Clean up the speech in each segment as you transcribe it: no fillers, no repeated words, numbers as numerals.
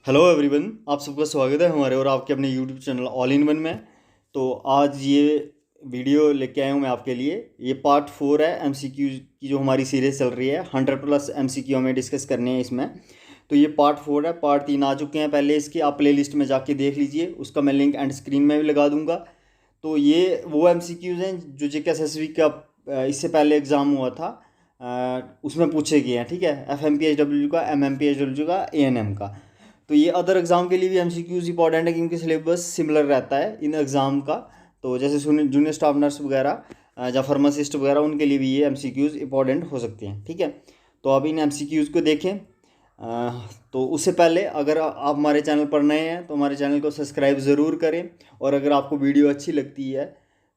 Hello everyone, आप सबका स्वागत है हमारे और आपके अपने YouTube channel all in one में। तो आज ये वीडियो लेके आया हूँ मैं आपके लिए। ये पार्ट 4 है एमसीक्यू की जो हमारी सीरीज़ चल रही है। 100+ एमसीक्यू हमें डिस्कस करने हैं इसमें। तो ये पार्ट 4 है। पार्ट 3 आ चुके हैं पहले इसके, आप प्ले लिस्ट में जाके देख लीजिए, उसका मैं लिंक एंड स्क्रीन में भी लगा दूंगा। तो ये वो एमसीक्यूज़ हैं जो जेकेएसएसबी का इससे पहले एग्ज़ाम हुआ था, उसमें पूछे गए हैं। ठीक है, एफएमपीएचडब्ल्यू का, एमएमपीएचडब्ल्यू का, एएनएम का। तो ये अदर एग्ज़ाम के लिए भी एमसीक्यूज़ इंपॉर्टेंट है क्योंकि सिलेबस सिमिलर रहता है इन एग्ज़ाम का। तो जैसे जूनियर स्टाफ नर्स वगैरह या फार्मासिस्ट वगैरह, उनके लिए भी ये एमसीक्यूज़ इंपॉर्टेंट हो सकते हैं। ठीक है, तो आप इन एमसीक्यूज़ को देखें। तो उससे पहले अगर आप हमारे चैनल पर नए हैं तो हमारे चैनल को सब्सक्राइब ज़रूर करें, और अगर आपको वीडियो अच्छी लगती है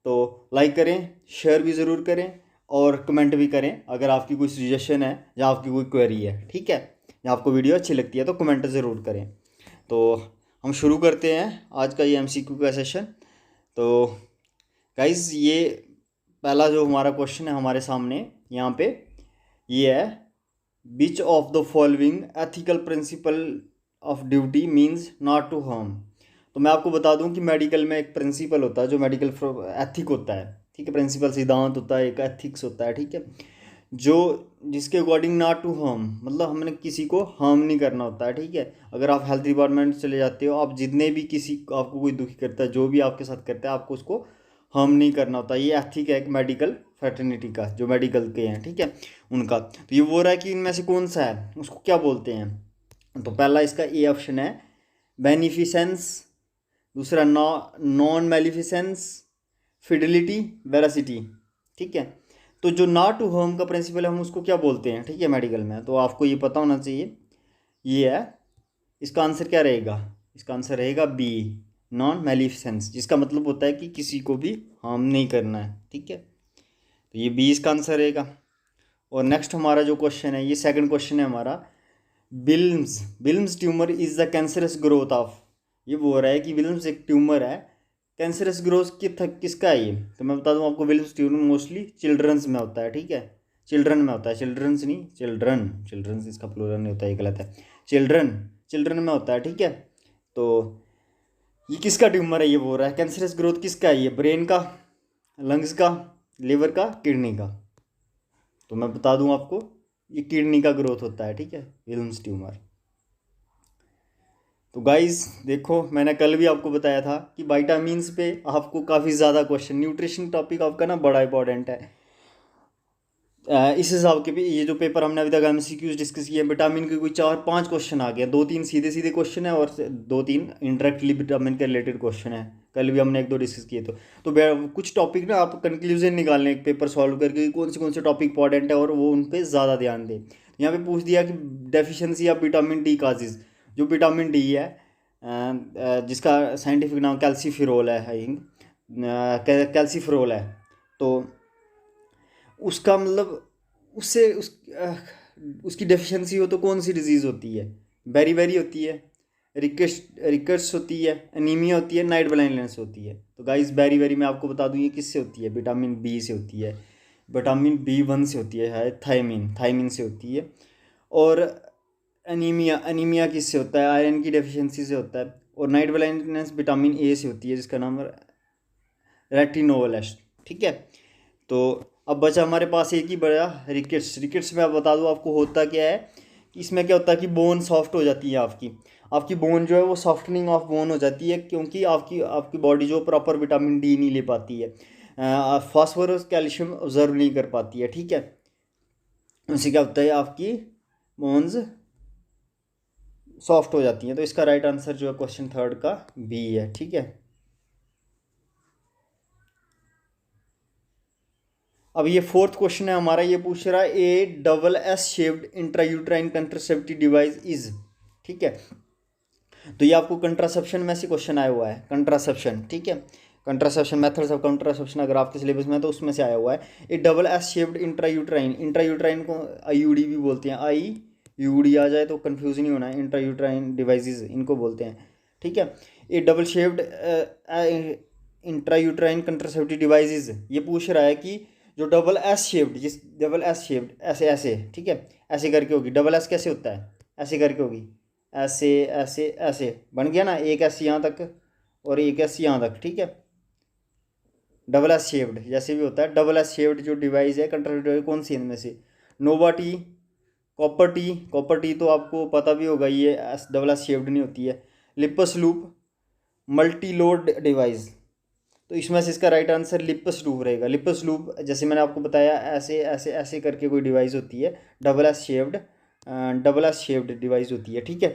तो लाइक करें, शेयर भी ज़रूर करें और कमेंट भी करें अगर आपकी कोई सजेशन है या आपकी कोई क्वेरी है। ठीक है, या आपको वीडियो अच्छी लगती है तो कमेंट ज़रूर करें। तो हम शुरू करते हैं आज का ये एमसीक्यू का सेशन। तो गाइस, ये पहला जो हमारा क्वेश्चन है हमारे सामने यहाँ पे, ये है, which of the following ethical principle of duty means not to harm. तो मैं आपको बता दूं कि मेडिकल में एक प्रिंसिपल होता है जो मेडिकल एथिक होता है। ठीक है, प्रिंसिपल सिद्धांत होता है, एक एथिक्स होता है। ठीक है, जो जिसके अकॉर्डिंग नॉट टू हार्म, मतलब हमने किसी को हार्म नहीं करना होता है। ठीक है, अगर आप हेल्थ डिपार्टमेंट चले जाते हो, आप जितने भी किसी आपको कोई दुखी करता है, जो भी आपके साथ करता है, आपको उसको हार्म नहीं करना होता। ये एथिक है एक मेडिकल फ्रेटर्निटी का, जो मेडिकल के हैं। ठीक है, उनका। तो ये बोल रहा है कि इनमें से कौन सा है, उसको क्या बोलते हैं। तो पहला इसका ए ऑप्शन है बेनिफिसेंस, दूसरा नॉन मेलिफिसेंस, फिडिलिटी, वेरासिटी। ठीक है, तो जो नॉट टू हार्म का प्रिंसिपल है हम उसको क्या बोलते हैं। ठीक है, मेडिकल में तो आपको ये पता होना चाहिए। ये है, इसका आंसर क्या रहेगा, इसका आंसर रहेगा बी, नॉन मेलिफिसेंस, जिसका मतलब होता है कि किसी को भी हार्म नहीं करना है। ठीक है, तो ये बी इसका आंसर रहेगा। और नेक्स्ट हमारा जो क्वेश्चन है, ये सेकंड क्वेश्चन है हमारा। Wilms Wilms tumour is the cancerous growth of. ये बोल रहा है कि विल्म्स एक ट्यूमर है, कैंसरस ग्रोथ किसका है ये। तो मैं बता दूं आपको, विल्म्स ट्यूमर मोस्टली चिल्ड्रंस में होता है। ठीक है, चिल्ड्रन में होता है, चिल्ड्रंस नहीं, चिल्ड्रन, चिल्ड्रंस इसका प्लूरल नहीं होता, ये गलत है। चिल्ड्रन, चिल्ड्रन में होता है। ठीक है, तो ये किसका ट्यूमर है, ये बोल रहा है कैंसरस ग्रोथ किसका है, ये ब्रेन का, लंग्स का, लिवर का, किडनी का। तो मैं बता दूं आपको, ये किडनी का ग्रोथ होता है। ठीक है, विल्म्स ट्यूमर। तो गाइस देखो, मैंने कल भी आपको बताया था कि विटामिन्स पे आपको काफ़ी ज़्यादा क्वेश्चन, न्यूट्रिशन टॉपिक आपका ना बड़ा इंपॉर्टेंट है। इस हिसाब के भी ये जो पेपर हमने अभी तक एमसीक्यूज डिस्कस किए, विटामिन के कोई 4-5 क्वेश्चन आ गए, 2-3 सीधे सीधे क्वेश्चन है और 2-3 इंडायरेक्टली विटामिन के रिलेटेड क्वेश्चन है। कल भी हमने 1-2 डिस्कस किए। तो कुछ टॉपिक ना आप कंक्लूजन निकालने एक पेपर सॉल्व करके कौन से टॉपिक इंपॉर्टेंट है और वो उन पर ज़्यादा ध्यान दें। यहाँ पे पूछ दिया कि deficiency of vitamin D causes. जो विटामिन डी है, जिसका साइंटिफिक नाम कैल्सीफिरोल है, आई थिंक कैल्सीफिरोल है। तो उसका मतलब उससे उसकी डेफिशिएंसी हो तो कौन सी डिजीज़ होती है, बेरी बेरी होती है, रिकट्स होती है, एनीमिया होती है, नाइट ब्लाइंडनेस होती है। तो गाइस, बेरी बेरी मैं आपको बता दूं ये किससे होती है, विटामिन बी से होती है, विटामिन B1 से होती है थायमिन, थायमिन से होती है। और एनीमिया, एनीमिया किससे होता है, आयरन की डेफिशिएंसी से होता है। और नाइट ब्लाइंडनेस विटामिन ए से होती है, जिसका नाम रेटिनोल है। ठीक है, तो अब बचा हमारे पास एक ही बड़ा रिकेट्स। रिकेट्स में आप बता दूँ आपको होता क्या है कि इसमें क्या होता है कि बोन सॉफ्ट हो जाती है, आपकी आपकी बोन जो है वो सॉफ्टनिंग ऑफ बोन हो जाती है, क्योंकि आपकी आपकी बॉडी जो प्रॉपर विटामिन डी नहीं ले पाती है, फास्फोरस कैल्शियम ऑब्जर्व नहीं कर पाती है। ठीक है, उससे क्या होता है आपकी बोन्स सॉफ्ट हो जाती हैं। तो इसका राइट आंसर जो है क्वेश्चन थर्ड का बी है। ठीक है, अब ये फोर्थ क्वेश्चन है हमारा। ये पूछ रहा है A double S shaped intrauterine contraceptive device is. ठीक है, तो ये आपको कंट्रासेप्शन में से क्वेश्चन आया हुआ है, कंट्रासेप्शन। ठीक है, कंट्रासेप्शन, मेथड्स ऑफ कंट्रासेप्शन अगर आपके सिलेबस में है तो उसमें से आया हुआ है। A double S shaped intrauterine, intrauterine को आईयूडी भी बोलते हैं, आई यूडी आ जाए तो कन्फ्यूज नहीं होना है, इंट्रायूट्राइन डिवाइसेस इनको बोलते हैं। ठीक है, A double shaped intrauterine contraceptive devices, ये पूछ रहा है कि जो डबल एस शेप्ड, जिस डबल एस शेप्ड ऐसे ऐसे, ठीक है, ऐसे करके होगी। डबल एस कैसे होता है, ऐसे करके होगी, ऐसे ऐसे ऐसे बन गया ना, एक एस यहाँ तक और एक एस यहाँ तक, ठीक है। डबल एस शेप्ड जैसे भी होता है, डबल एस शेप्ड जो डिवाइस है कंट्रोल कौन सी इनमें से? Nova T, copper T. Copper T तो आपको पता भी होगा, ये एस डबल एस शेप्ड नहीं होती है। Lips loop, multi load device. तो इसमें से इसका राइट आंसर लिपस लूप रहेगा। लिपस लूप जैसे मैंने आपको बताया, ऐसे ऐसे ऐसे करके कोई डिवाइस होती है, डबल एस शेप्ड डिवाइस होती है, ठीक है।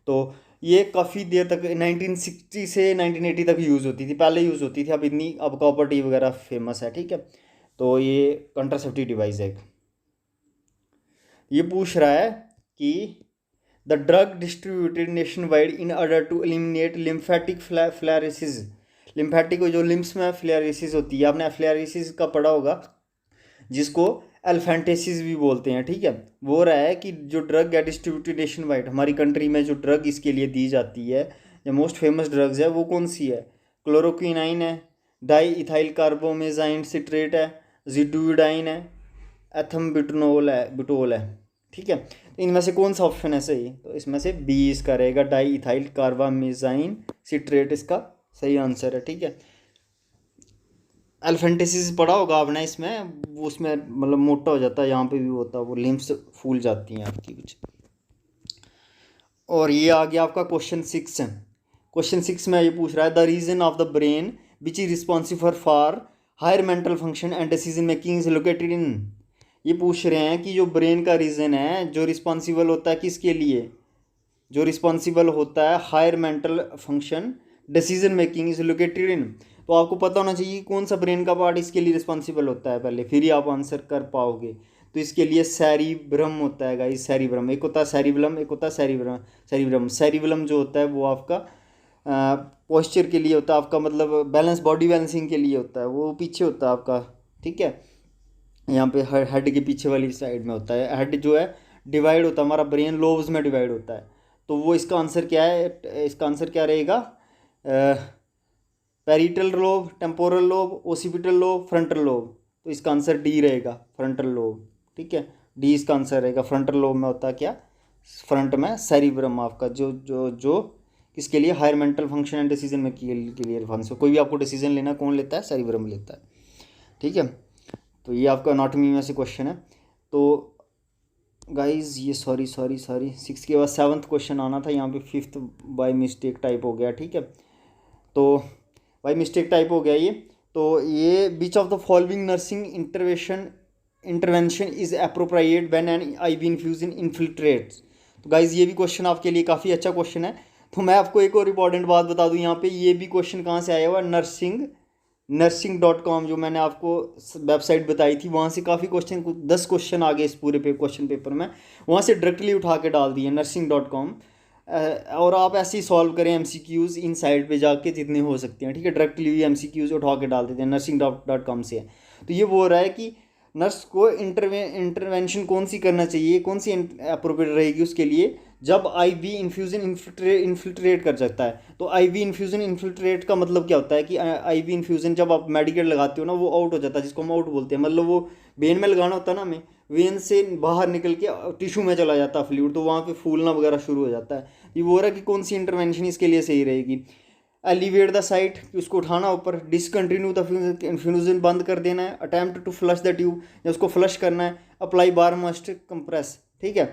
तो ये काफ़ी देर तक 1960 से 1980 तक यूज़ होती थी, पहले यूज़ होती थी, अब इतनी, अब कॉपर टी वगैरह फेमस है, ठीक है। तो ये कंट्रासेप्टिव डिवाइस है एक। ये पूछ रहा है कि the drug distributed nationwide in order to eliminate lymphatic filariasis. Lymphatic जो लिम्स में फ्लैरेसिस होती है, आपने फ्लैरेसिस का पढ़ा होगा, जिसको एल्फेंटेसिस भी बोलते हैं, ठीक है। वो रहा है कि जो ड्रग है डिस्ट्रीब्यूटेड नेशन वाइड, हमारी कंट्री में जो ड्रग इसके लिए दी जाती है, जो मोस्ट फेमस ड्रग्स है वो कौन सी है? क्लोरोक्विनाइन है, डाई इथाइल कार्बोमेजाइन सिट्रेट है, जिडुडाइन है, बिटोल है, ठीक है। तो इनमें से कौन सा ऑप्शन है सही? तो इसमें से बी इसका रहेगा, डाई इथाइल कार्बामेजाइन सिट्रेट इसका सही आंसर है, ठीक है। एल्फेंटेसिस पढ़ा होगा आपने, इसमें वो उसमें मतलब मोटा हो जाता है, यहाँ पे भी होता है, वो लिम्स फूल जाती हैं आपकी कुछ। और ये आ गया आपका क्वेश्चन 6। क्वेश्चन 6 में ये पूछ रहा है, the reason of the brain which is responsible for higher mental function and decision making is located in. ये पूछ रहे हैं कि जो ब्रेन का रीजन है जो रिस्पॉन्सिबल होता है किसके लिए, जो रिस्पॉन्सिबल होता है higher mental function decision making is located in. तो आपको पता होना चाहिए कौन सा ब्रेन का पार्ट इसके लिए रिस्पॉन्सिबल होता है पहले, फिर ही आप आंसर कर पाओगे। तो इसके लिए सेरिब्रम होता है गाइस, सेरिब्रम। एक होता है सेरिब्रम, एक होता है सेरिब्रम। सेरिब्रम जो होता है वो आपका पोस्चर के लिए होता है, आपका मतलब बैलेंस, बॉडी बैलेंसिंग के लिए होता है, वो पीछे होता है आपका, ठीक है। यहाँ पे हेड के पीछे वाली साइड में होता है। हेड जो है डिवाइड होता है, हमारा ब्रेन लोब्स में डिवाइड होता है। तो वो इसका आंसर क्या है? इसका आंसर क्या रहेगा? Parietal lobe, temporal lobe, occipital lobe, frontal lobe. तो इसका आंसर डी रहेगा, फ्रंटल लोब, ठीक है। डी इसका आंसर रहेगा। फ्रंटल लोब में होता है क्या? फ्रंट में सेरिब्रम आपका, जो जो जो किसके लिए? Higher mental function and decision making के लिए फंक्शन। कोई भी आपको डिसीजन लेना कौन लेता है? सेरिब्रम लेता है, ठीक है। तो ये आपका एनाटॉमी में से क्वेश्चन है। तो गाइज ये सॉरी 6 के बाद 7th क्वेश्चन आना था, यहाँ पे 5th बाय मिस्टेक टाइप हो गया, ठीक है। तो बाय मिस्टेक टाइप हो गया ये। तो ये which of the following nursing intervention is appropriate when an IV infusion infiltrates. तो गाइज ये भी क्वेश्चन आपके लिए काफ़ी अच्छा क्वेश्चन है। तो मैं आपको एक और इंपॉर्टेंट बात बता दूं, यहाँ पे ये भी क्वेश्चन कहाँ से आया हुआ? नर्सिंग.com जो मैंने आपको वेबसाइट बताई थी, वहाँ से काफ़ी क्वेश्चन, 10 क्वेश्चन आ गए इस पूरे क्वेश्चन पेपर में, वहाँ से डायरेक्टली उठा के डाल दिए नर्सिंग.com। और आप ऐसे ही सॉल्व करें एमसीक्यूज़ इन साइड पे जाके जितने हो सकते हैं, ठीक है। डायरेक्टली भी एमसीक्यूज़ उठा के डाल देते हैं, नर्सिंग.com से। तो ये वो रहा है कि नर्स को इंटरवेंशन कौन सी करना चाहिए, कौन सी अप्रोप्रिएट रहेगी उसके लिए, जब आईवी इन्फ्यूज़न इन्फिल्ट्रेट कर सकता है। तो आईवी इन्फ्यूज़न इन्फिल्ट्रेट का मतलब क्या होता है कि आईवी इन्फ्यूज़न जब आप मेडिकेट लगाते हो ना, वो आउट हो जाता है, जिसको हम आउट बोलते हैं। मतलब वो वेन में लगाना होता है ना हमें, वेन से बाहर निकल के टिश्यू में चला जाता है फ्लूइड, तो वहाँ पे फूलना वगैरह शुरू हो जाता है। ये वो रहा कि कौन सी इंटरवेंशन इसके लिए सही रहेगी? एलिवेट द साइट, उसको उठाना ऊपर, डिसकंटिन्यू द इन्फ्यूजन, बंद कर देना है, attempt to flush the tube, या उसको फ्लश करना है, अप्लाई बार मस्ट कंप्रेस, ठीक है।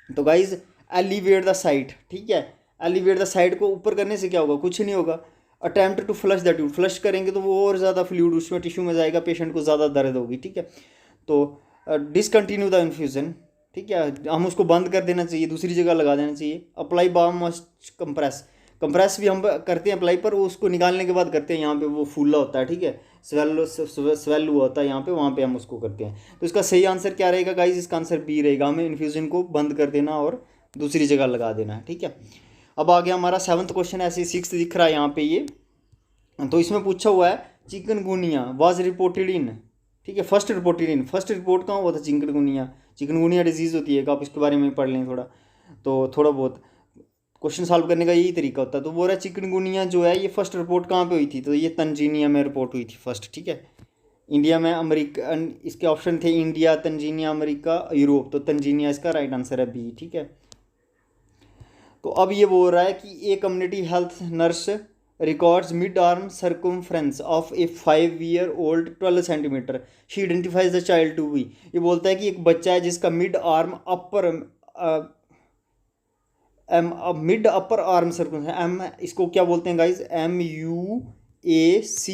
तो गाइज एलिवेट द साइट, ठीक है। एलिवेट द साइट को ऊपर करने से क्या होगा? कुछ नहीं होगा। Attempt to flush the tube, flush करेंगे तो वो और ज़्यादा फ्लूइड उसमें टिश्यू में जाएगा, पेशेंट को ज़्यादा दर्द होगी, ठीक है। तो डिसकंटिन्यू द इन्फ्यूजन, ठीक है, हम उसको बंद कर देना चाहिए, दूसरी जगह लगा देना चाहिए। Apply balm must compress, compress भी हम करते हैं अप्लाई, पर वो उसको निकालने के बाद करते हैं, यहाँ पे वो फूला होता है, ठीक है, स्वेल हुआ होता है यहाँ पे, वहाँ पे हम उसको करते हैं। तो इसका सही आंसर क्या रहेगा गाइज? इसका आंसर बी रहेगा, हमें इन्फ्यूजन को बंद कर देना और दूसरी जगह लगा देना है, ठीक है। अब आ गया हमारा 7th क्वेश्चन, ऐसे 6th दिख रहा है यहाँ पे ये। तो इसमें पूछा हुआ है चिकनगुनिया वाज रिपोर्टेड इन, ठीक है, फर्स्ट रिपोर्ट कहाँ हुआ था? चिकनगुनिया डिजीज़ होती है, आप इसके बारे में पढ़ लें थोड़ा, तो थोड़ा बहुत क्वेश्चन सॉल्व करने का यही तरीका होता है। तो वो रहा चिकनगुनिया जो है ये फर्स्ट रिपोर्ट कहाँ पे हुई थी? तो ये तंजीनिया में रिपोर्ट हुई थी फर्स्ट, ठीक है। इंडिया में, अमेरिका, इसके ऑप्शन थे इंडिया, तंजीनिया, अमेरिका, यूरोप। तो तंजीनिया इसका राइट आंसर है, बी, ठीक है। तो अब ये बोल रहा है कि a community health nurse records mid arm circumference of a 5 year old 12 centimeter, she identifies the child to be. ये बोलता है कि एक बच्चा है जिसका mid arm upper um mid upper arm circum, um इसको क्या बोलते हैं guys, MUAC,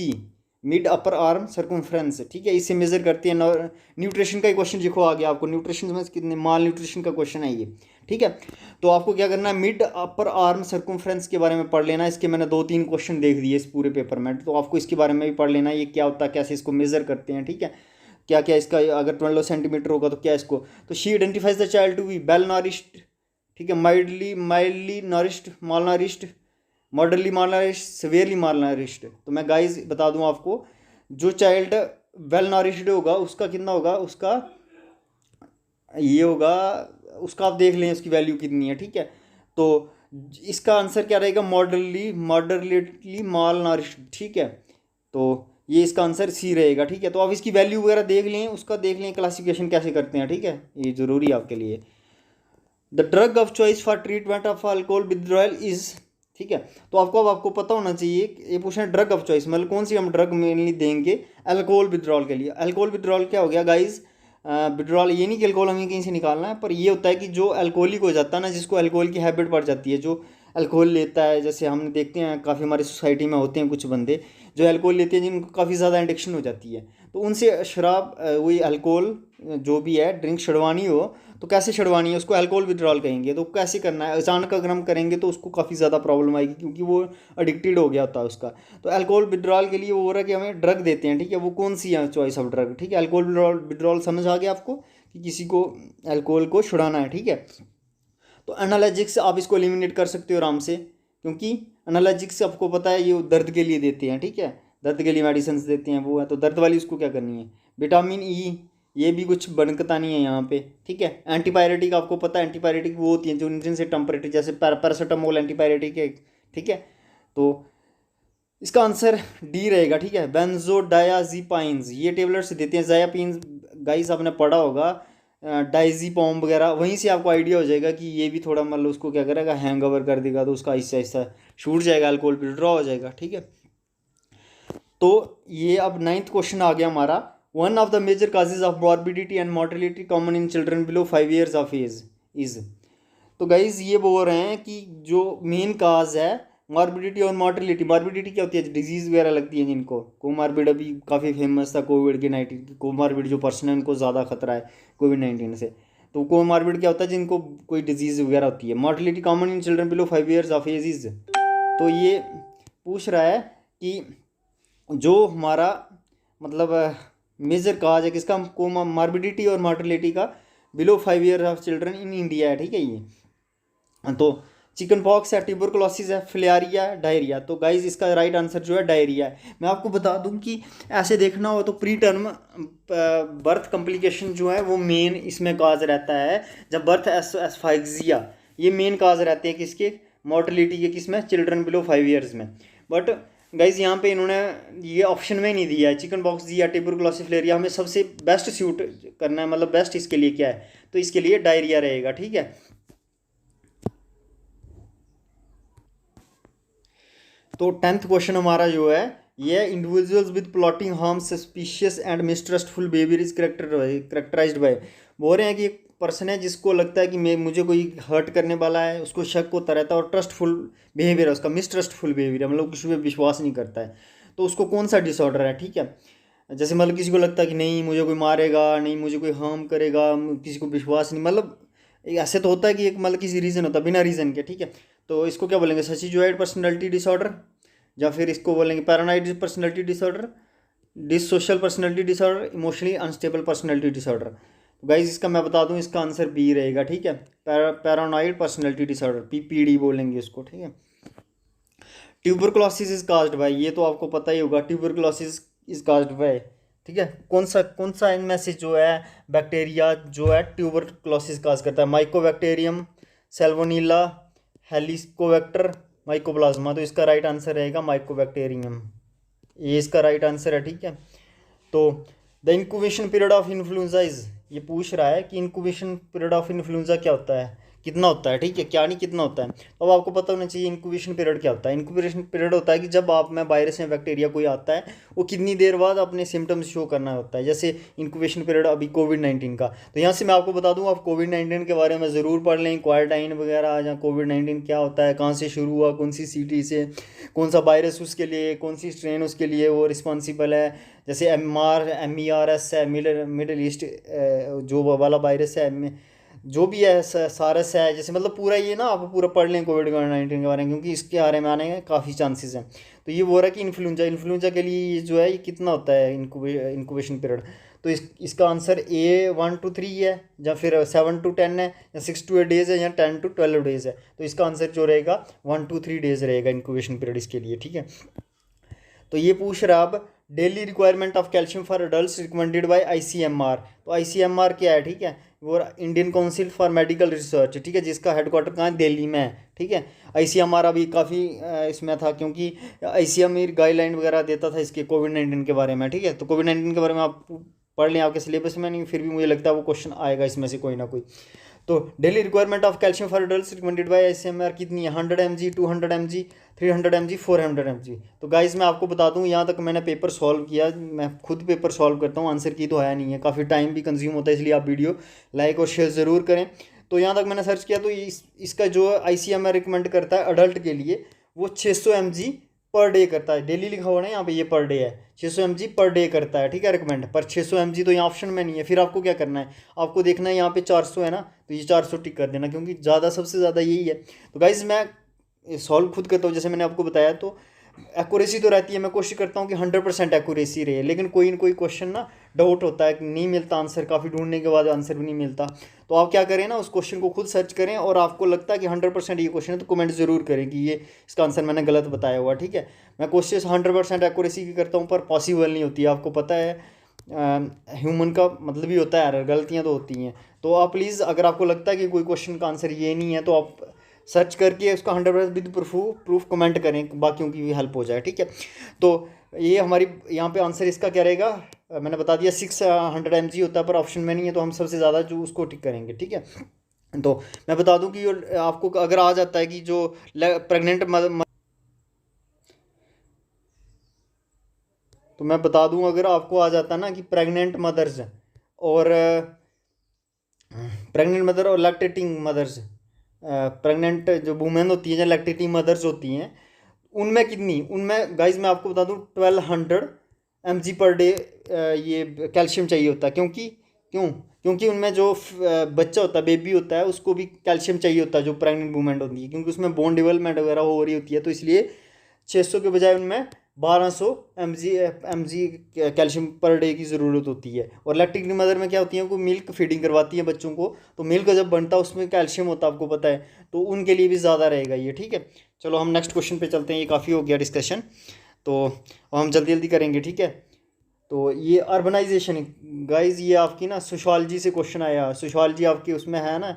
mid upper arm circumference, ठीक है। इससे मेजर करती है। न्यूट्रिशन का ही क्वेश्चन देखो आ गया आपको, न्यूट्रिशन में कितने माल न्यूट्रिशन का क्वेश्चन है ये, ठीक है। तो आपको क्या करना है, मिड अपर आर्म सर्कमफ्रेंस के बारे में पढ़ लेना। इसके मैंने 2-3 क्वेश्चन देख दिए इस पूरे पेपर में, तो आपको इसके बारे में भी पढ़ लेना, ये क्या होता है, कैसे इसको मेजर करते हैं, ठीक है। क्या क्या इसका, अगर 12 सेंटीमीटर होगा तो क्या इसको, तो she identifies the child to be well nourished, ठीक है, माइल्डली नॉरिश्ड, माल नॉरिश्ड, मॉडरली माल नॉरिश्ड, सिवियरली माल नॉरिश्ड। तो मैं गाइज बता दूं आपको, जो चाइल्ड वेल नॉरिश्ड होगा उसका कितना होगा, उसका ये होगा, उसका आप देख लें उसकी वैल्यू कितनी है, ठीक है। तो इसका आंसर क्या रहेगा, मॉडरेटली माल नॉरिश्ड, ठीक है। तो ये इसका आंसर सी रहेगा, ठीक है। तो आप इसकी वैल्यू वगैरह देख लें, उसका देख लें क्लासिफिकेशन कैसे करते हैं, ठीक है, ये ज़रूरी है आपके लिए। The drug of choice for treatment of alcohol withdrawal is, ठीक है। तो आपको पता होना चाहिए, ये पूछना है ड्रग ऑफ चॉइस मतलब कौन सी हम ड्रग मेनली देंगे अल्कोहल विथड्रॉल के लिए। अल्कोहल विथड्रॉल क्या हो गया गाइज, विड्रॉल ये नहीं कि अल्कोहल हमें कहीं से निकालना है, पर ये होता है कि जो अल्कोहलिक हो जाता है ना, जिसको अल्कोहल की हैबिट पड़ जाती है, जो अल्कोहल लेता है, जैसे हम देखते हैं काफ़ी हमारी सोसाइटी में होते हैं कुछ बंदे जो अल्कोहल लेते हैं जिनको काफ़ी ज़्यादा एडिक्शन हो जाती है, तो उनसे शराब वही अल्कोहल जो भी है ड्रिंक छुड़वानी हो तो कैसे छुड़वानी है, उसको अल्कोहल विड्रॉल कहेंगे। तो कैसे करना है, अचानक अगर हम करेंगे तो उसको काफ़ी ज़्यादा प्रॉब्लम आएगी क्योंकि वो एडिक्टेड हो गया होता है उसका। तो अल्कोहल विड्रॉल के लिए वो हो रहा है कि हमें ड्रग देते हैं, ठीक है। वो कौन सी है चॉइस ऑफ ड्रग, ठीक है। अल्कोहल विड्रॉल समझ आ गया आपको कि किसी को अल्कोहल को छुड़ाना है, ठीक है। तो एनाल्जेसिक्स आप इसको एलिमिनेट कर सकते हो आराम से, क्योंकि एनाल्जेसिक्स आपको पता है ये दर्द के लिए देते हैं, ठीक है, दर्द के लिए मेडिसिन देते हैं वो है, तो दर्द वाली उसको क्या करनी है। विटामिन ई, ये भी कुछ बनकता नहीं है यहाँ पे, ठीक है। एंटीपायरेटिक आपको पता है, एंटीपायरेटिक वो होती है जो जिनसे टेम्परेचर, जैसे पैरासीटामोल एंटीपायरेटिक है, ठीक है। तो इसका आंसर डी रहेगा, ठीक है। बेंजोडायाजीपाइंस, ये टेबलेट्स देते हैं। जायापीन गाइस आपने पढ़ा होगा, डाइजीपॉम वगैरह, वहीं से आपको आइडिया हो जाएगा कि ये भी थोड़ा मतलब उसको क्या करेगा, हैंग ओवर कर देगा, तो उसका आहिस्ता आहिस्ता छूट जाएगा, अल्कोहल विड्रॉ हो जाएगा, ठीक है। तो ये अब 9th क्वेश्चन आ गया हमारा, one of the major causes of morbidity and mortality common in children below 5 years of age is. तो गाइज ये बोल रहे हैं कि जो मेन काज है मॉर्बिडिटी और मॉर्टेलिटी, मॉर्बिडिटी क्या होती है, डिजीज़ वगैरह लगती है जिनको, कोमार्बिड अभी काफ़ी फेमस था कोविड के 19, कोमार्बिड जो पर्सन है उनको ज़्यादा खतरा है कोविड-19 से। तो कोमार्बिड क्या होता है, जिनको कोई डिजीज़ वगैरह होती है। Mortality common in children below 5 years of age is. तो ये पूछ रहा है कि जो हमारा मतलब मेजर काज है किसका, कोमार्बिडिटी और मॉर्टेलिटी का below 5 years of children in India है, ठीक है। ये तो चिकन पॉक्स है, ट्यूबरकुलोसिस है, फिलेरिया है, डायरिया। तो गाइज इसका राइट आंसर जो है डायरिया है। मैं आपको बता दूं कि ऐसे देखना हो तो प्री टर्म बर्थ कॉम्प्लिकेशन जो है वो मेन इसमें काज रहता है, जब बर्थ एसफाइक्सिया, ये मेन काज रहते हैं किसके, मॉर्टेलिटी के, किसमें, चिल्ड्रन बिलो 5 years में। बट गाइज यहाँ पे इन्होंने ये ऑप्शन में नहीं दिया है, चिकन पॉक्स दिया, ट्यूबरकुलोसिस, फिलेरिया, हमें सबसे बेस्ट सूट करना है, मतलब बेस्ट इसके लिए क्या है, तो इसके लिए डायरिया रहेगा, ठीक है। तो 10th क्वेश्चन हमारा जो है ये, individuals with plotting harm suspicious and mistrustful behaviour is characterised by. बोल रहे हैं कि एक पर्सन है जिसको लगता है कि मुझे कोई हर्ट करने वाला है, उसको शक होता रहता है, और ट्रस्टफुल बिहेवियर है उसका, मिसट्रस्टफुल बिहेवियर है, मतलब किसी पे विश्वास नहीं करता है। तो उसको कौन सा डिसऑर्डर है, ठीक है। जैसे मतलब किसी को लगता है कि नहीं मुझे कोई मारेगा, नहीं मुझे कोई हार्म करेगा, किसी को विश्वास नहीं, मतलब ऐसे तो होता है कि एक मतलब किसी रीज़न होता है बिना रीज़न के, ठीक है। तो इसको क्या बोलेंगे, सचिजुआइड पर्सनैलिटी डिसऑर्डर, या फिर इसको बोलेंगे paranoid personality disorder, dissocial personality disorder, emotionally unstable personality disorder. तो गाइज इसका मैं बता दूं, इसका आंसर बी रहेगा, ठीक है, पैरानॉइड पर्सनैलिटी डिसऑर्डर, PPD बोलेंगे इसको, ठीक है। ट्यूबरकुलोसिस इज काज्ड बाय, ये तो आपको पता ही होगा, ट्यूबरकुलोसिस इज काज्ड बाय, ठीक है। कौन सा इनमें से जो है बैक्टीरिया जो है ट्यूबरकुलोसिस काज करता है, माइकोबैक्टीरियम, सैल्मोनेला, हेलिकोबैक्टर, माइकोप्लाज्मा। तो इसका राइट आंसर रहेगा माइकोबैक्टीरियम, ये इसका राइट आंसर है, ठीक है। तो the incubation period of influenza is, ये पूछ रहा है कि इंक्यूबेशन पीरियड ऑफ इन्फ्लुएंजा क्या होता है, कितना होता है, ठीक है, क्या नहीं कितना होता है। तो अब आपको पता होना चाहिए इंक्यूबेशन पीरियड क्या होता है। इंक्यूबेशन पीरियड होता है कि जब आप में वायरस या बैक्टीरिया कोई आता है वो कितनी देर बाद अपने सिम्टम्स शो करना होता है। जैसे इंक्यूबेशन पीरियड अभी कोविड-19 का, तो यहाँ से मैं आपको बता दूँ, आप कोविड-19 के बारे में ज़रूर पढ़ लें, क्वारंटाइन वगैरह, या कोविड-19 क्या होता है, कहाँ से शुरू हुआ, कौन सी सिटी से, कौन सा वायरस उसके लिए, कौन सी स्ट्रेन उसके लिए वो रिस्पॉन्सिबल है। जैसे MERS है, मिडल ईस्ट जो वाला वायरस है, जो भी है, सारस है, जैसे मतलब पूरा ये ना आप पूरा पढ़ लें कोविड-19 के बारे में, क्योंकि इसके बारे में आने के काफ़ी चांसेस हैं। तो ये बोल रहा है कि इन्फ्लुएंजा के लिए ये जो है ये कितना होता है इंक्यूबेशन पीरियड। तो इसका आंसर A 1 to 3 है, या फिर 7 to 10 है, या 6 to 8 डेज़ है, या 10 to 12 डेज़ है। तो इसका आंसर जो रहेगा 1 to 3 डेज़ रहेगा इंक्यूबेशन पीरियड इसके लिए, ठीक है। तो ये पूछ रहा अब daily requirement of calcium for adult recommended by ICMR। तो ICMR क्या है, ठीक है, वो Indian council for medical research, ठीक है, जिसका हेडक्वार्टर कहाँ है, दिल्ली में है, ठीक है। ICMR अभी काफ़ी इसमें था, क्योंकि ICMR गाइडलाइन वगैरह देता था इसके कोविड-19 के बारे में, ठीक है। तो कोविड-19 के बारे में आप पढ़ लें, आपके सिलेबस में नहीं, फिर भी मुझे लगता है वो क्वेश्चन आएगा इसमें से कोई ना कोई। तो daily requirement of calcium for adults recommended by ICMR कितनी है, 100 mg, 200 mg, 300 mg, 400 mg। तो गाइस मैं आपको बता दूं, यहाँ तक मैंने पेपर सॉल्व किया, मैं खुद पेपर सॉल्व करता हूँ, आंसर की तो आया नहीं है, काफ़ी टाइम भी कंज्यूम होता है, इसलिए आप वीडियो लाइक और शेयर ज़रूर करें। तो यहाँ तक मैंने सर्च किया, तो इसका जो ICMR रिकमेंड करता है अडल्ट के लिए, वो 600 mg पर डे करता है। डेली लिखा हुआ ना यहाँ पे, ये पर डे है, 600 mg पर डे करता है, ठीक है, रिकमेंड। पर 600 mg तो यहाँ ऑप्शन में नहीं है। फिर आपको क्या करना है, आपको देखना है यहाँ पे 400 है ना, तो ये 400 टिक कर देना, क्योंकि ज़्यादा सबसे ज़्यादा यही है। तो गाइज मैं सॉल्व खुद करता हूँ, जैसे मैंने आपको बताया। तो एक्यूरेसी तो रहती है, मैं कोशिश करता हूँ कि 100% एक्यूरेसी रहे, लेकिन कोई ना कोई क्वेश्चन ना डाउट होता है कि नहीं मिलता आंसर, काफ़ी ढूंढने के बाद आंसर भी नहीं मिलता। तो आप क्या करें ना, उस क्वेश्चन को खुद सर्च करें, और आपको लगता है कि 100% ये क्वेश्चन है, तो कमेंट ज़रूर करें कि ये इसका आंसर मैंने गलत बताया हुआ, ठीक है। मैं कोशिश 100% एक्यूरेसी की करता हूँ, पर पॉसिबल नहीं होती, आपको पता है ह्यूमन का मतलब ही होता है एरर, गलतियाँ तो होती हैं। तो आप प्लीज़, अगर आपको लगता है कि कोई क्वेश्चन का आंसर ये नहीं है, तो आप सर्च करके उसका 100% विद प्रूफ कमेंट करें, बाकियों की भी हेल्प हो जाए, ठीक है। तो ये हमारी यहाँ पे आंसर इसका क्या रहेगा, मैंने बता दिया 600 mg होता है, पर ऑप्शन में नहीं है, तो हम सबसे ज़्यादा जो उसको टिक करेंगे, ठीक है। तो मैं बता दूं कि आपको अगर आ जाता है कि जो प्रेग्नेंट, तो मैं बता दूं अगर आपको आ जाता है ना कि प्रेग्नेंट मदर्स और लैक्टेटिंग मदर्स, प्रेग्नेंट जो वुमेन होती है, या लैक्टेटिंग मदर्स होती हैं, उनमें कितनी, उनमें गाइज मैं आपको बता दूं 1200 mg पर डे ये कैल्शियम चाहिए होता है। क्योंकि उनमें जो बच्चा होता है, बेबी होता है, उसको भी कैल्शियम चाहिए होता है, जो प्रेग्नेंट वुमेन होती है, क्योंकि उसमें बोन डेवलपमेंट वगैरह हो रही होती है। तो इसलिए 600 के बजाय उनमें 1200 mg कैल्शियम पर डे की ज़रूरत होती है। और लैक्टिक मदर में क्या होती है, वो मिल्क फीडिंग करवाती है बच्चों को, तो मिल्क जब बनता है उसमें कैल्शियम होता है, आपको पता है, तो उनके लिए भी ज़्यादा रहेगा ये, ठीक है। चलो हम नेक्स्ट क्वेश्चन पे चलते हैं, ये काफ़ी हो गया डिस्कशन, तो हम जल्दी जल्दी करेंगे, ठीक है। तो ये अर्बनाइजेशन गाइज, ये आपकी ना सोशियोलॉजी से क्वेश्चन आया, सोशियोलॉजी आपकी उसमें है ना,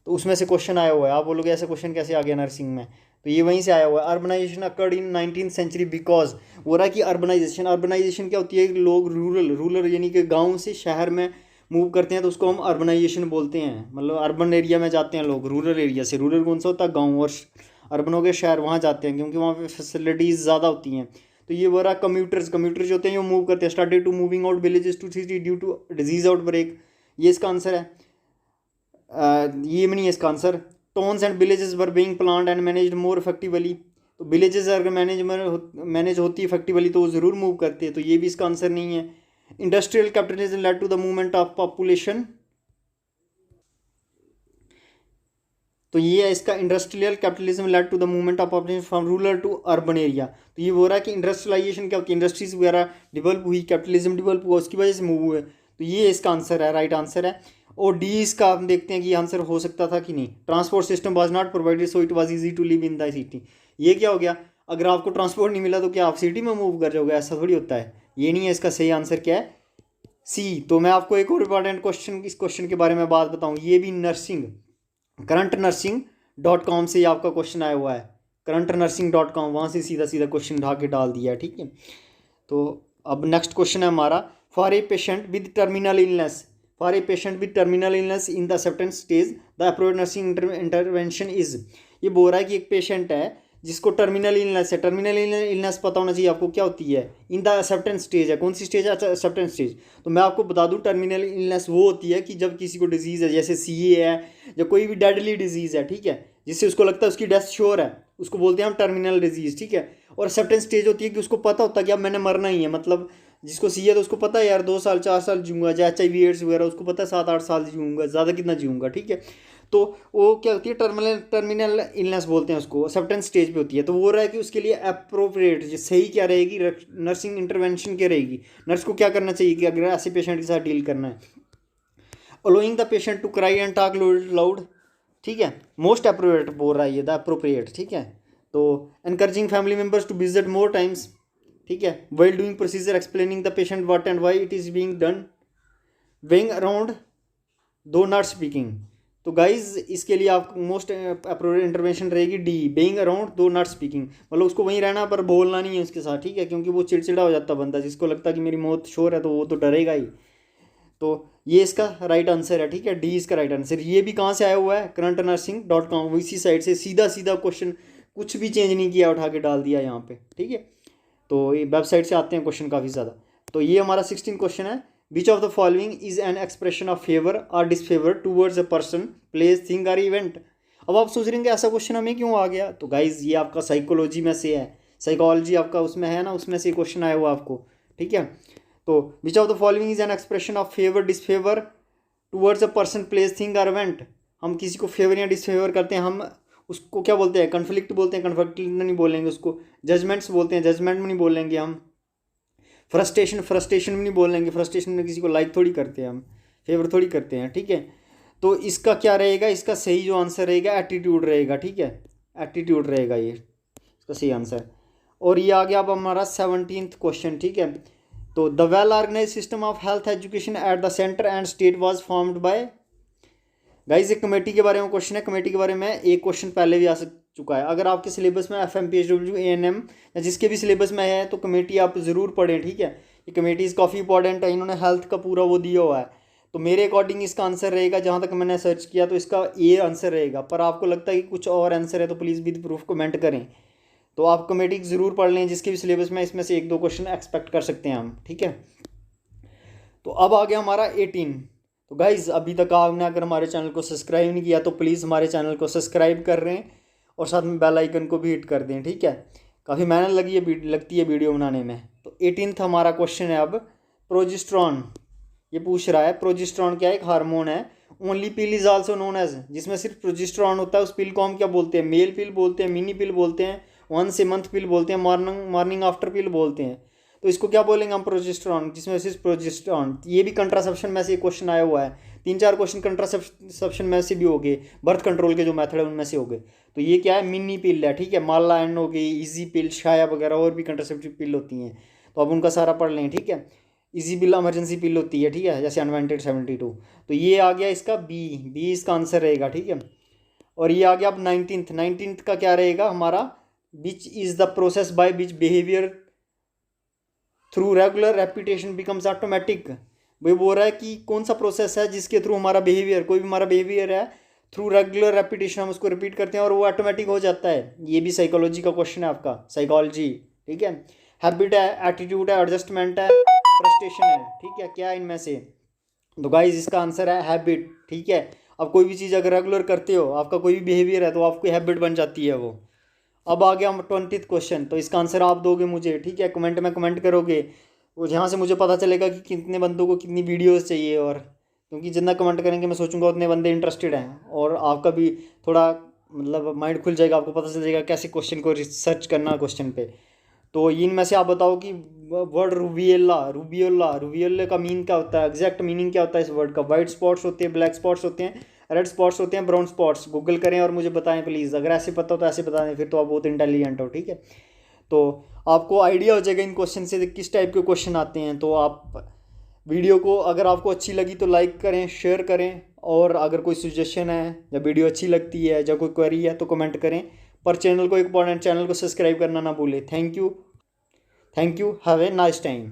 तो उसमें से क्वेश्चन आया हुआ है। आप बोलोगे ऐसा क्वेश्चन कैसे आ गया नर्सिंग में, तो ये वहीं से आया हुआ है। Urbanisation occurred in 19th century because, हो रहा है कि अर्बनाइजेशन क्या होती है, लोग रूरल यानी कि गाँव से शहर में मूव करते हैं, तो उसको हम अर्बनाइजेशन बोलते हैं, मतलब अर्बन एरिया में जाते हैं लोग, रूरल एरिया से। रूरल कौन सा होता है, गाँव, और अर्बन हो गए शहर, वहाँ जाते हैं, क्योंकि वहाँ पे फैसिलिटीज़ ज़्यादा होती हैं। तो ये हो रहा कम्यूटर्स जो होते हैं, ये मूव करते हैं, started to moving out villages to city due to disease outbreak, ये इसका आंसर है। ये भी नहीं है इसका answer. Towns and villages were being planned and managed more effectively, तो विलेजेस अगर मैनेज होती है इफेक्टिवली तो वो ज़रूर मूव करती है, तो ये भी इसका आंसर नहीं है। Industrial capitalism led to the movement of population, तो ये है इसका, industrial capitalism led to the movement of population from rural to urban area. तो ये हो रहा है कि इंडस्ट्रियलाइजेशन क्या होती है, इंडस्ट्रीज वगैरह डेवलप हुई, कैपिटलिज्म डेवलप हुआ, उसकी वजह से मूव हुए, तो ये इसका आंसर है, राइट आंसर है। और डी इसका हम देखते हैं कि आंसर हो सकता था कि नहीं। Transport system was not provided so it was easy to live in the city, ये क्या हो गया, अगर आपको ट्रांसपोर्ट नहीं मिला तो क्या आप सिटी में मूव कर जाओगे, ऐसा थोड़ी होता है। ये नहीं है, इसका सही आंसर क्या है, सी। तो मैं आपको एक और इंपॉर्टेंट क्वेश्चन, इस क्वेश्चन के बारे में बात बताऊँ, ये भी नर्सिंग currentnursing.com से आपका क्वेश्चन आया हुआ है, currentnursing.com, वहाँ से सीधा सीधा क्वेश्चन उठा के डाल दिया है, ठीक है। तो अब नेक्स्ट क्वेश्चन है हमारा, for a patient with terminal illness for a patient with terminal illness in the acceptance stage the appropriate nursing intervention is. ये बोल रहा है कि एक पेशेंट है जिसको टर्मिनल इलनेस है। टर्मिनल इलनेस पता होना चाहिए आपको क्या होती है, इन द एक्सेप्टेंस स्टेज है। कौन सी स्टेज है? Acceptance stage. तो मैं आपको बता दूं टर्मिनल इलनेस वो होती है कि जब किसी को डिजीज़ है, जैसे सीए है या कोई भी डेडली डिजीज़ है, ठीक है, जिससे उसको लगता है उसकी डेथ श्योर है, उसको बोलते हैं हम टर्मिनल डिजीज़, ठीक है। और एक्सेप्टेंस स्टेज होती है कि उसको पता होता है कि अब मैंने मरना ही है, मतलब जिसको सी है तो उसको पता है यार 2 साल 4 साल जीऊँगा, या HIV एड्स वगैरह उसको पता है 7-8 साल जीऊँगा, ज़्यादा कितना जीऊँगा, ठीक है। तो वो क्या होती है, टर्मिनल इलनेस बोलते हैं उसको, एक्सेप्टेंस स्टेज पे होती है। तो वो रहा है कि उसके लिए अप्रोप्रिएट सही क्या रहेगी, नर्सिंग इंटरवेंशन क्या रहेगी, नर्स को क्या करना चाहिए कि अगर ऐसे पेशेंट के साथ डील करना है। Allowing the patient to cry and talk loud, ठीक है, मोस्ट अप्रोप्रिएट बोल रहा है ये, द अप्रोप्रिएट, ठीक है। तो encouraging family members to visit more times, ठीक है, while doing procedure explaining the patient what and why it is being done, being around though not speaking. तो गाइज इसके लिए आप मोस्ट अप्रोप्रिएट इंटरवेंशन रहेगी D, being around though not speaking, मतलब उसको वहीं रहना पर बोलना नहीं है उसके साथ, ठीक है, क्योंकि वो चिड़चिड़ा हो जाता बंदा, जिसको लगता है कि मेरी मौत श्योर है तो वो तो डरेगा ही। तो ये इसका राइट आंसर है, ठीक है, डी इसका राइट आंसर। ये भी कहाँ से आया हुआ है, currentnursing.com, इसी साइड से सीधा सीधा क्वेश्चन, कुछ भी चेंज नहीं किया, उठा के डाल दिया यहाँ पे, ठीक है। तो ये वेबसाइट से आते हैं क्वेश्चन काफ़ी ज़्यादा। तो ये हमारा 16 क्वेश्चन है, which of the following is an expression of favour और disfavour towards a person, place, thing और इवेंट। अब आप सोच रहे हैं कि ऐसा क्वेश्चन हमें क्यों आ गया, तो गाइज ये आपका साइकोलॉजी में से है, साइकोलॉजी आपका उसमें है ना, उसमें से क्वेश्चन आया हुआ आपको, ठीक है। तो विच of the following is an expression of favour disfavour towards a person, place, thing और इवेंट। हम किसी को फेवर या डिसफेवर करते हैं, हम उसको क्या बोलते हैं, कन्फ्लिक्ट बोलते हैं, कन्फ्लिक्ट नहीं बोलेंगे उसको, जजमेंट्स बोलते हैं, जजमेंट में नहीं बोलेंगे हम, फ्रस्ट्रेशन में नहीं बोलेंगे, फ्रस्ट्रेशन में किसी को लाइक थोड़ी करते हैं हम, फेवर थोड़ी करते हैं, ठीक है। तो इसका क्या रहेगा, इसका सही जो आंसर रहेगा एटीट्यूड रहेगा, ठीक है, एटीट्यूड रहेगा ये इसका सही आंसर। और ये आ गया अब हमारा 17th क्वेश्चन, ठीक है। तो the well organise system of health education at the centre and state was formed by. Guys एक कमेटी के बारे में क्वेश्चन है, कमेटी के बारे में एक क्वेश्चन पहले भी आ चुका है। अगर आपके सिलेबस में FM PHW ANM या जिसके भी सिलेबस में है तो कमेटी आप ज़रूर पढ़ें, ठीक है। ये कमेटीज़ काफ़ी इंपॉर्टेंट है, इन्होंने हेल्थ का पूरा वो दिया हुआ है। तो मेरे अकॉर्डिंग इसका आंसर रहेगा, जहाँ तक मैंने सर्च किया तो इसका ये आंसर रहेगा, पर आपको लगता है कि कुछ और आंसर है तो प्लीज़ विद प्रूफ कमेंट करें। तो आप कमेटी ज़रूर पढ़ लें, जिसके भी सिलेबस में इसमें से 1-2 क्वेश्चन एक्सपेक्ट कर सकते हैं हम, ठीक है। तो अब आ गया हमारा 18। तो गाइज़ अभी तक आपने अगर हमारे चैनल को सब्सक्राइब नहीं किया तो प्लीज़ हमारे चैनल को सब्सक्राइब कर रहे हैं और साथ में बेल आइकन को भी हिट कर दें, ठीक है। काफ़ी मेहनत लगती है वीडियो बनाने में। तो 18th हमारा क्वेश्चन है अब, प्रोजेस्टेरॉन। ये पूछ रहा है प्रोजेस्टेरॉन क्या है, एक हार्मोन है। Only pill is also known as, जिसमें सिर्फ प्रोजेस्टेरॉन होता है उस पिल को हम क्या बोलते हैं, मेल पिल बोलते हैं, मिनी पिल बोलते हैं, वंस ए मंथ पिल बोलते हैं, मॉर्निंग आफ्टर पिल बोलते हैं। तो इसको क्या बोलेंगे हम, प्रोजेस्टेरॉन, जिसमें सिर्फ प्रोजेस्टेरॉन। ये भी कंट्रासेप्शन में से एक क्वेश्चन आया हुआ है, 3-4 क्वेश्चन कंट्रासेप्शन में से भी हो गए, बर्थ कंट्रोल के जो मेथड है उनमें से हो गए। तो ये क्या है, मिनी पिल है, ठीक है, माला एंड हो गई, इजी पिल, शाया वगैरह और भी कंट्रासेप्टिव पिल होती हैं, तो अब उनका सारा पढ़ लें, ठीक है। इजी पिल इमरजेंसी पिल होती है, ठीक है, जैसे अनवांटेड 72। तो ये आ गया इसका बी इसका आंसर रहेगा, ठीक है। और ये आ गया अब 19th का क्या रहेगा हमारा, which is the process by which behaviour through regular repetition becomes automatic. वही बोल रहा है कि कौन सा प्रोसेस है जिसके थ्रू हमारा बिहेवियर, कोई भी हमारा बिहेवियर है, थ्रू रेगुलर रेपिटेशन हम उसको रिपीट करते हैं और वो ऑटोमेटिक हो जाता है। ये भी साइकोलॉजी का क्वेश्चन है आपका, साइकोलॉजी, ठीक है। हैबिट है, एटीट्यूड है, एडजस्टमेंट है, फ्रस्ट्रेशन है, ठीक है, क्या है इनमें से। तो गाइज इसका आंसर है हैबिट, ठीक है। अब कोई भी चीज़ अगर रेगुलर करते हो, आपका कोई भी बिहेवियर है तो आपकी हैबिट बन जाती है वो। अब आ गया 20th क्वेश्चन, तो इसका आंसर आप दोगे मुझे, ठीक है, कमेंट में कमेंट करोगे, वो यहाँ से मुझे पता चलेगा कि कितने बंदों को कितनी वीडियोस चाहिए। और क्योंकि जितना कमेंट करेंगे मैं सोचूंगा उतने बंदे इंटरेस्टेड हैं, और आपका भी थोड़ा मतलब माइंड खुल जाएगा, आपको पता चल जाएगा कैसे क्वेश्चन को रिसर्च करना क्वेश्चन पे। तो इनमें से आप बताओ कि वर्ड रूबियोला का मीन क्या होता है, एग्जैक्ट मीनिंग क्या होता है इस वर्ड का। वाइट स्पॉट्स होते हैं, ब्लैक स्पॉट्स होते हैं, रेड स्पॉट्स होते हैं, ब्राउन स्पॉट्स। गूगल करें और मुझे बताएं प्लीज़, अगर ऐसे पता हो तो ऐसे बता दें, फिर तो आप बहुत इंटेलिजेंट हो, ठीक है। तो आपको आइडिया हो जाएगा इन क्वेश्चन से किस टाइप के क्वेश्चन आते हैं। तो आप वीडियो को अगर आपको अच्छी लगी तो लाइक करें, शेयर करें, और अगर कोई सजेशन है या वीडियो अच्छी लगती है या कोई क्वेरी है तो कमेंट करें। पर चैनल को सब्सक्राइब करना ना भूलें। Thank you, have a nice time.